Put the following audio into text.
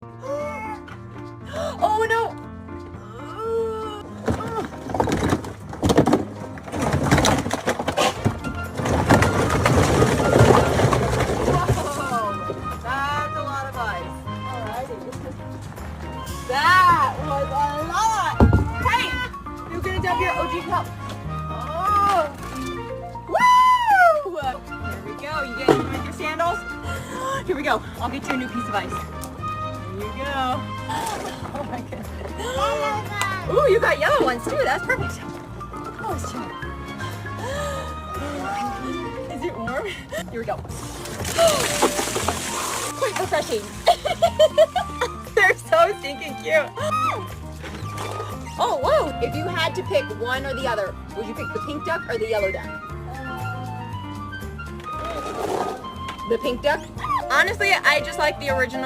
Oh no! Whoa! That's a lot of ice. Alrighty. That was a lot! Hey! You're gonna dump your OG cup. Oh! Woo! Here we go. You get with your sandals? Here we go. I'll get you a new piece of ice. Here you go. Oh my goodness. Ooh, you got yellow ones too. That's perfect. Oh, it's chilly. Is it warm? Here we go. Quite refreshing. They're so stinking cute. Oh, whoa. If you had to pick one or the other, would you pick the pink duck or the yellow duck? The pink duck? Honestly, I just like the original.